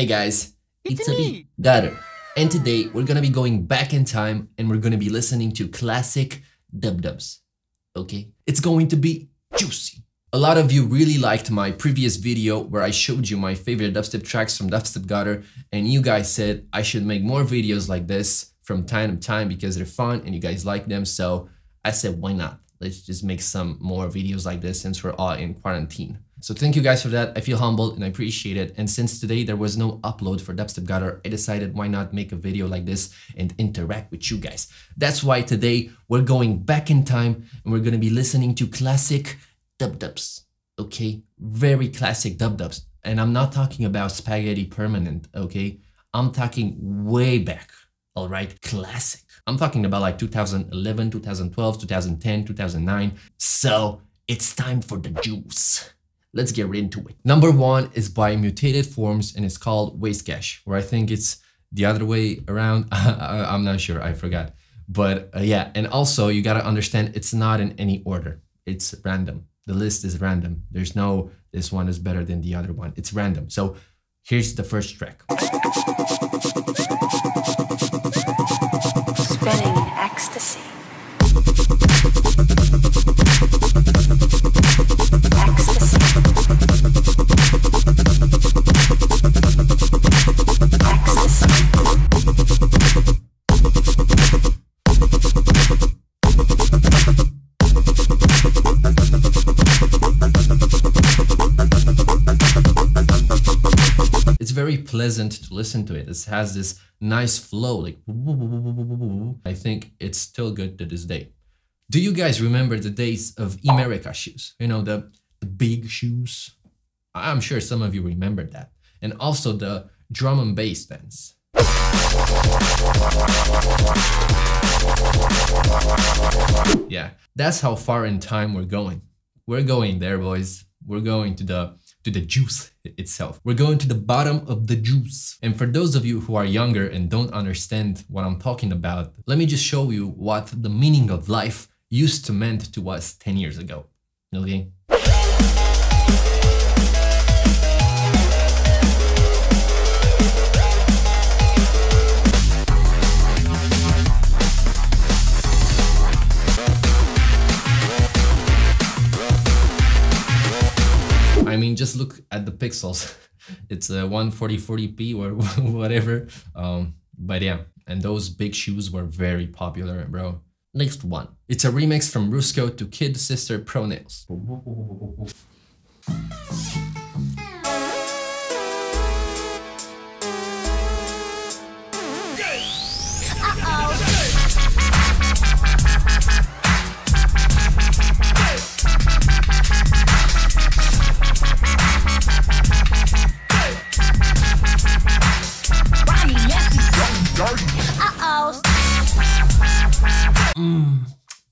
Hey guys, it's me, GUTTER, and today we're gonna be going back in time and we're gonna be listening to classic dubs. Okay? It's going to be juicy. A lot of you really liked my previous video where I showed you my favorite dubstep tracks from DubstepGutter, and you guys said I should make more videos like this from time to time because they're fun and you guys like them, so I said why not? Let's just make some more videos like this since we're all in quarantine. So thank you guys for that. I feel humbled and I appreciate it. And since today there was no upload for DubstepGutter, I decided why not make a video like this and interact with you guys. That's why today we're going back in time and we're gonna be listening to classic dubs. Okay, very classic dubs. And I'm not talking about Spaghetti Permanent. Okay, I'm talking way back. All right, classic. I'm talking about like 2011, 2012, 2010, 2009. So it's time for the juice. Let's get right into it. Number one is by Mutated Forms and it's called Waste Cash, or I think it's the other way around. I'm not sure, I forgot. But yeah, and also you gotta understand it's not in any order. It's random. The list is random. There's no, this one is better than the other one. It's random. So here's the first track. Spinning in ecstasy. Ecstasy. It's very pleasant to listen to it. It has this nice flow, like I think it's still good to this day. Do you guys remember the days of America shoes? You know, the big shoes? I'm sure some of you remember that. And also the drum and bass dance. Yeah, that's how far in time we're going. We're going there, boys. We're going to the juice itself. We're going to the bottom of the juice. And for those of you who are younger and don't understand what I'm talking about, let me just show you what the meaning of life used to mean to us 10 years ago. Okay? I mean, just look at the pixels. It's a 140p or whatever. But yeah, and those big shoes were very popular, bro. Next one. It's a remix from Rusko to Kid Sister Pro Nails.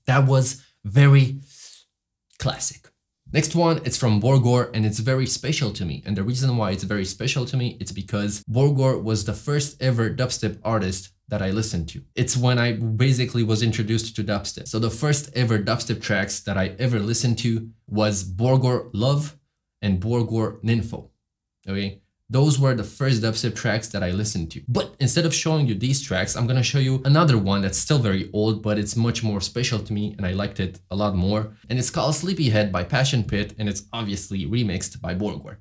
That was very classic. Next one, it's from Borgor and it's very special to me. And the reason why it's very special to me, it's because Borgor was the first ever dubstep artist that I listened to. It's when I basically was introduced to dubstep. So the first ever dubstep tracks that I ever listened to was Borgor Love and Borgor Ninfo. Okay? Those were the first dubstep tracks that I listened to. But instead of showing you these tracks, I'm gonna show you another one that's still very old, but it's much more special to me and I liked it a lot more. And it's called Sleepyhead by Passion Pit and it's obviously remixed by Borgor.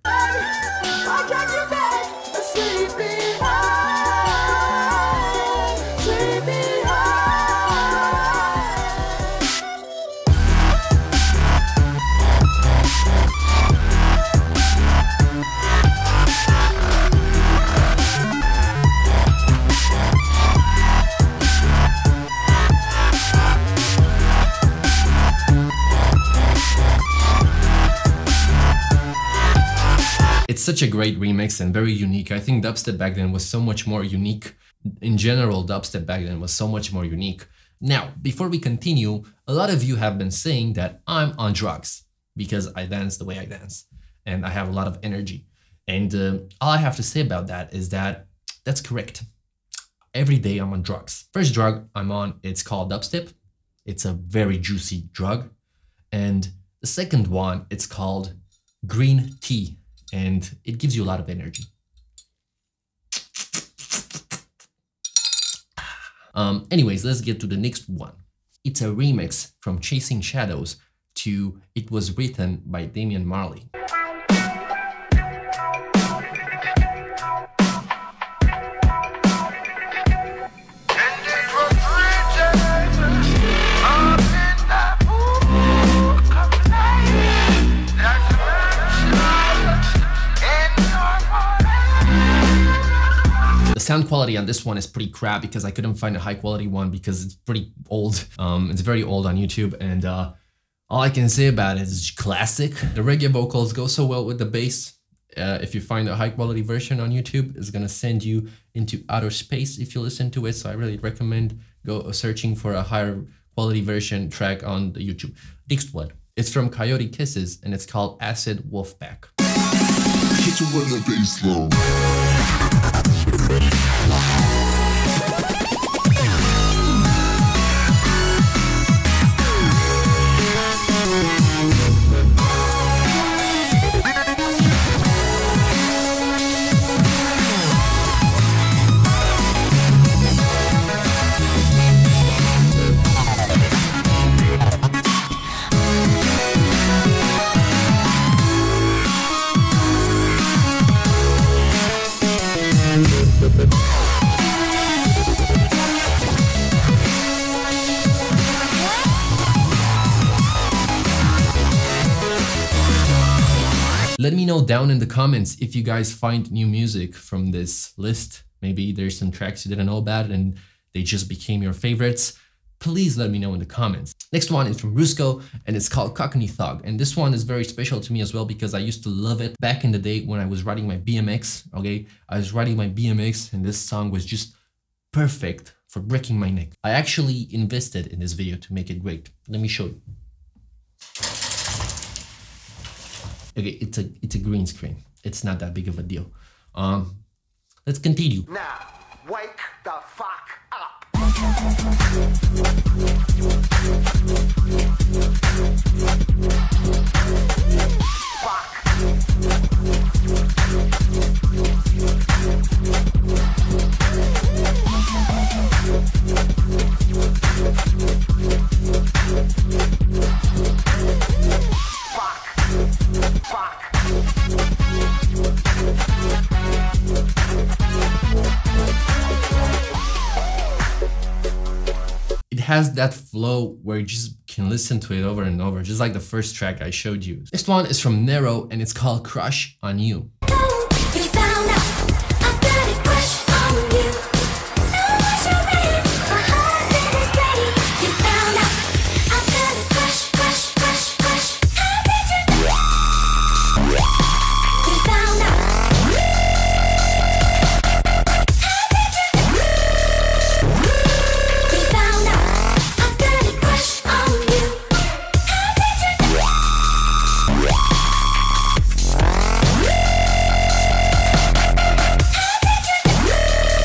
It's such a great remix and very unique. I think dubstep back then was so much more unique. In general, dubstep back then was so much more unique. Now, before we continue, a lot of you have been saying that I'm on drugs because I dance the way I dance and I have a lot of energy. And all I have to say about that is that that's correct. Every day I'm on drugs. First drug I'm on, it's called dubstep. It's a very juicy drug. And the second one, it's called green tea. And it gives you a lot of energy. Anyways, let's get to the next one. It's a remix from Chasing Shadows to It Was Written by Damian Marley. The sound quality on this one is pretty crap because I couldn't find a high quality one because it's pretty old. It's very old on YouTube, and all I can say about it is classic. The reggae vocals go so well with the bass. If you find a high quality version on YouTube, it's gonna send you into outer space if you listen to it. So I really recommend go searching for a higher quality version track on the YouTube. Next one, it's from Coyote Kisses and it's called Acid Wolfpack. Hit you with the bass low. Let me know down in the comments if you guys find new music from this list. Maybe there's some tracks you didn't know about and they just became your favorites. Please let me know in the comments. Next one is from Rusko and it's called Cockney Thug. And this one is very special to me as well because I used to love it back in the day when I was riding my BMX, okay? I was riding my BMX and this song was just perfect for breaking my neck. I actually invested in this video to make it great. Let me show you. Okay, it's a green screen. It's not that big of a deal. Let's continue. Now, wake the fuck up. It has that flow where you just can listen to it over and over, just like the first track I showed you. Next one is from Nero and it's called Crush on You.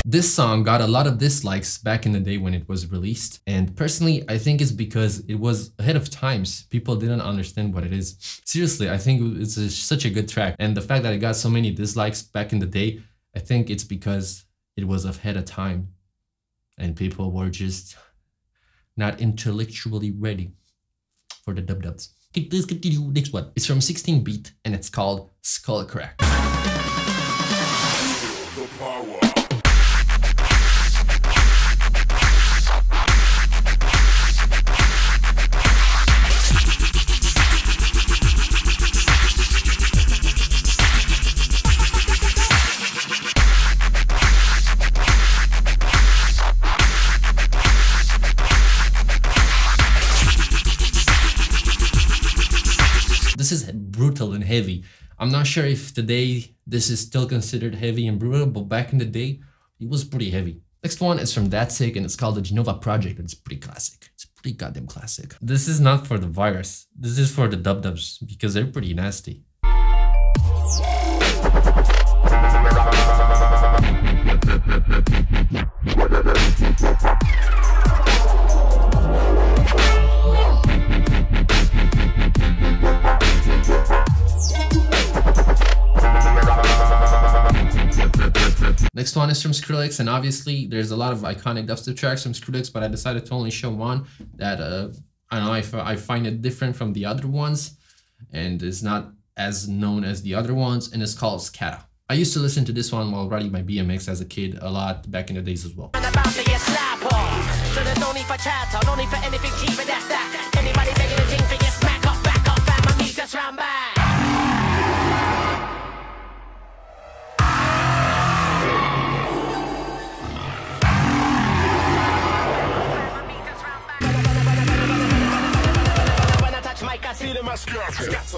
This song got a lot of dislikes back in the day when it was released, and personally I think it's because it was ahead of times. People didn't understand what it is. Seriously, I think it's such a good track, and the fact that it got so many dislikes back in the day, I think it's because it was ahead of time and people were just not intellectually ready for the dubs. Let's continue. Next one. It's from 16 Beat and it's called Skull Crack. The power. This is brutal and heavy. I'm not sure if today this is still considered heavy and brutal, but back in the day, it was pretty heavy. Next one is from That's Sick and it's called the Genova Project. It's pretty classic. It's pretty goddamn classic. This is not for the virus. This is for the dubs because they're pretty nasty. Next one is from Skrillex, and obviously there's a lot of iconic dubstep tracks from Skrillex, but I decided to only show one that I don't know, I find it different from the other ones and is not as known as the other ones, and it's called Scatter. I used to listen to this one while riding my BMX as a kid a lot back in the days as well.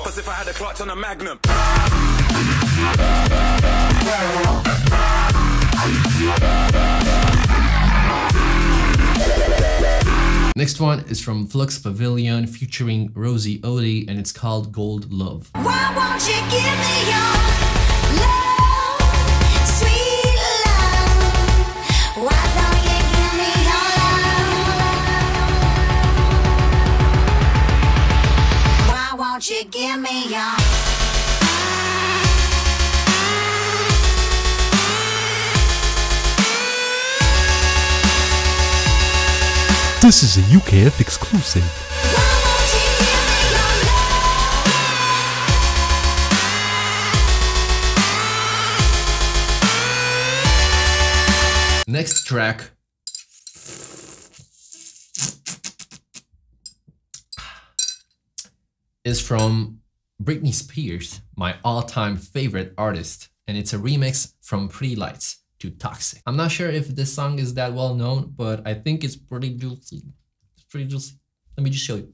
Cause if I had a clutch on a magnum. Next one is from Flux Pavilion featuring Rosie Odie, and it's called Gold Love. Why won't you give me your love, sweet love? Why don't you give me your love? Why won't you give me your? This is a UKF exclusive. Why won't you give me your love? Next track is from Britney Spears, my all-time favorite artist, and it's a remix from Pretty Lights to Toxic. I'm not sure if this song is that well known, but I think it's pretty juicy. It's pretty juicy. Let me just show you.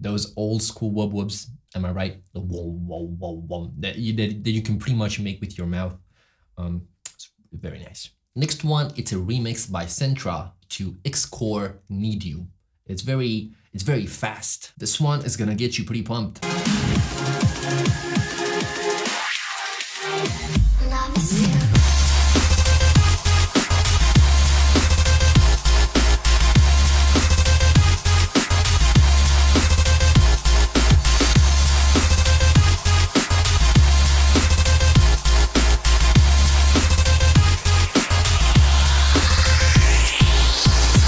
Those old school wub wubs, am I right? The whoa whoa whoa whoa that you can pretty much make with your mouth. It's very nice. Next one, it's a remix by Centra to X-Core Need You. It's very fast. This one is gonna get you pretty pumped.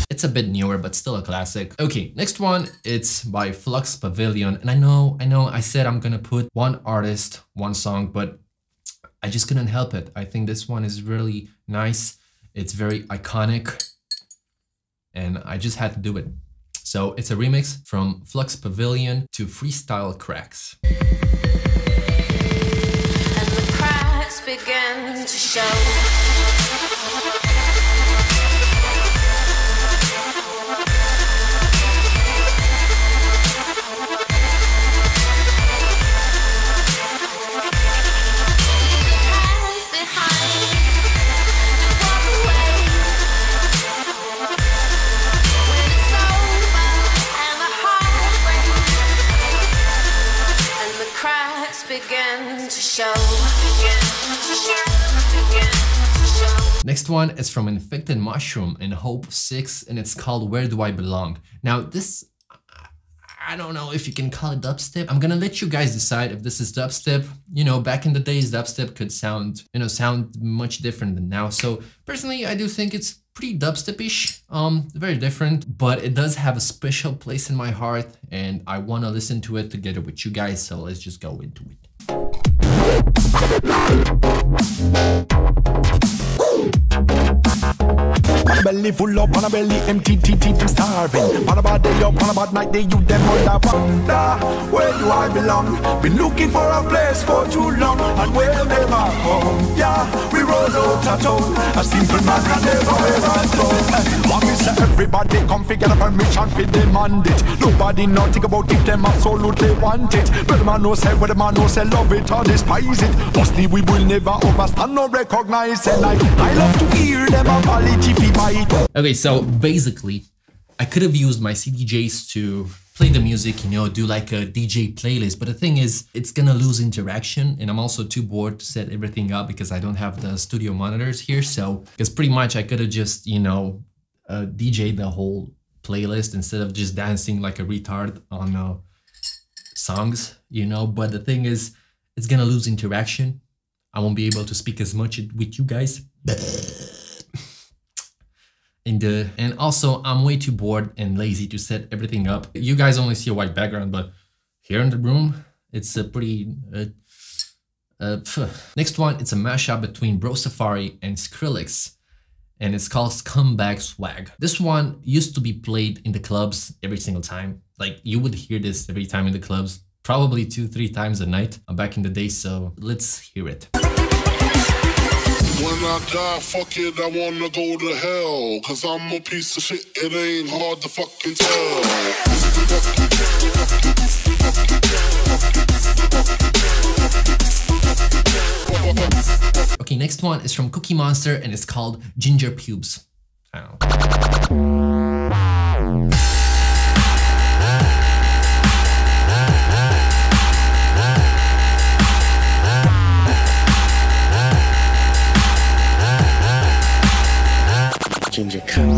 It's a bit newer, but still a classic. Okay, next one, it's by Flux Pavilion. And I know I said I'm gonna put one artist, one song, but I just couldn't help it. I think this one is really nice. It's very iconic, and I just had to do it. So it's a remix from Flux Pavilion to Freestyle Cracks. And the cracks begin to show. Next one is from Infected Mushroom in Hope 6, and it's called Where Do I Belong? Now this, I don't know if you can call it dubstep. I'm gonna let you guys decide if this is dubstep. You know, back in the days, dubstep could sound much different than now. So personally, I do think it's pretty dubstep-ish, very different, but it does have a special place in my heart, and I wanna listen to it together with you guys, so let's just go into it. On a belly full up, on a belly empty, I'm starving. On a bad day up, on a bad night, they you them wonder where do I belong? Been looking for a place for too long, and where they are home. Yeah, we roll out at home. A simple man can never ever go. One is everybody come figure a permission for demand it. Nobody not think about if them absolutely want it. But the man no say, where the man no say love it or despise it. Mostly we will never overstand or recognize. And I love to hear them tight. Okay, so basically, I could have used my CDJs to play the music, you know, do like a DJ playlist. But the thing is, it's gonna lose interaction. And I'm also too bored to set everything up because I don't have the studio monitors here. So, because pretty much I could have just, you know, DJ'd the whole playlist instead of just dancing like a retard on songs, you know. But the thing is, it's gonna lose interaction. I won't be able to speak as much with you guys. And also, I'm way too bored and lazy to set everything up. You guys only see a white background, but here in the room, it's a pretty... Next one, it's a mashup between Bro Safari and Skrillex, and it's called Scumbag Swag. This one used to be played in the clubs every single time. Like, you would hear this every time in the clubs, probably 2-3 times a night back in the day, so let's hear it. When I die, fuck it, I wanna go to hell. Cause I'm a piece of shit, it ain't hard to fucking tell. Okay, next one is from Cookie Monster and it's called Ginger Pubes. I don't know. Ginger cunt.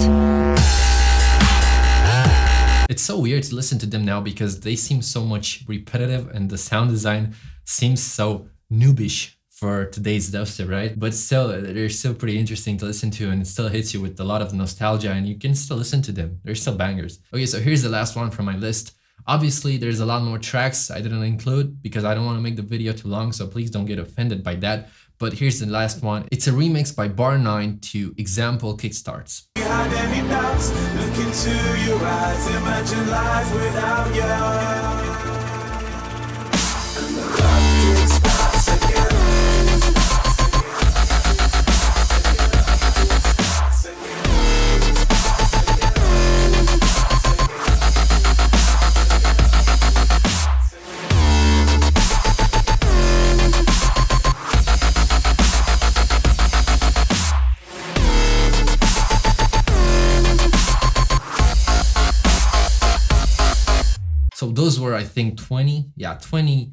It's so weird to listen to them now because they seem so much repetitive and the sound design seems so noobish for today's dubstep, right? But still, they're still pretty interesting to listen to and it still hits you with a lot of nostalgia and you can still listen to them. They're still bangers. Okay, so here's the last one from my list. Obviously, there's a lot more tracks I didn't include because I don't want to make the video too long, so please don't get offended by that. But here's the last one. It's a remix by Bar9 to Example Kickstarts. Behind any doubts, look into your eyes, imagine life without you. And the clock starts again. So those were, I think, 20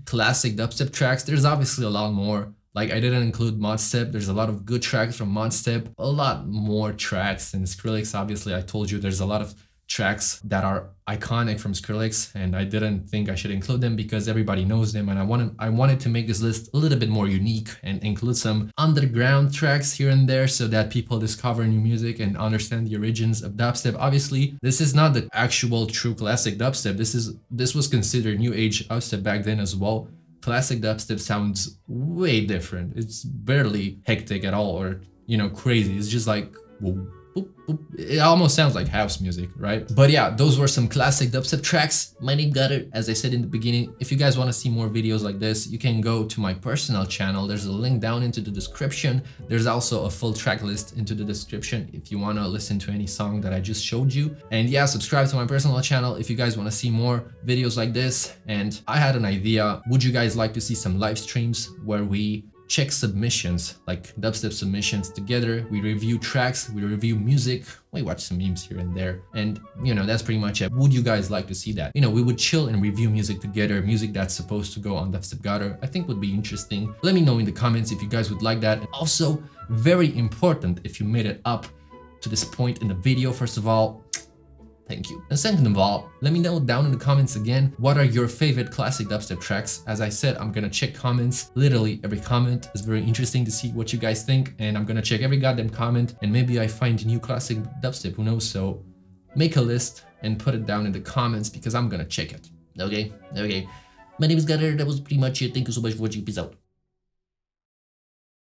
classic dubstep tracks. There's obviously a lot more. Like, I didn't include Modstep. There's a lot of good tracks from Modstep. A lot more tracks than Skrillex. Obviously, I told you there's a lot of tracks that are iconic from Skrillex, and I didn't think I should include them because everybody knows them, and I wanted to make this list a little bit more unique and include some underground tracks here and there so that people discover new music and understand the origins of dubstep. Obviously, this is not the actual true classic dubstep. This was considered new age dubstep back then as well. Classic dubstep sounds way different. It's barely hectic at all or, you know, crazy. It's just like whoop, boop, boop. It almost sounds like house music, right? But yeah, those were some classic dubstep tracks. My name Gutter, as I said in the beginning. If you guys want to see more videos like this, you can go to my personal channel. There's a link down into the description. There's also a full track list into the description if you want to listen to any song that I just showed you. And yeah, subscribe to my personal channel if you guys want to see more videos like this. And I had an idea. Would you guys like to see some live streams where we check submissions, like dubstep submissions together? We review tracks, we review music, we watch some memes here and there, and you know, that's pretty much it. Would you guys like to see that? You know, we would chill and review music together, music that's supposed to go on DubstepGutter. I think would be interesting. Let me know in the comments if you guys would like that. And also, very important, if you made it up to this point in the video, first of all, thank you. And second of all, let me know down in the comments again, what are your favorite classic dubstep tracks? As I said, I'm gonna check comments. Literally every comment is very interesting to see what you guys think, and I'm gonna check every goddamn comment, and maybe I find new classic dubstep, who knows? So make a list and put it down in the comments because I'm gonna check it. Okay? Okay. My name is Gutter. That was pretty much it. Thank you so much for watching. Peace out.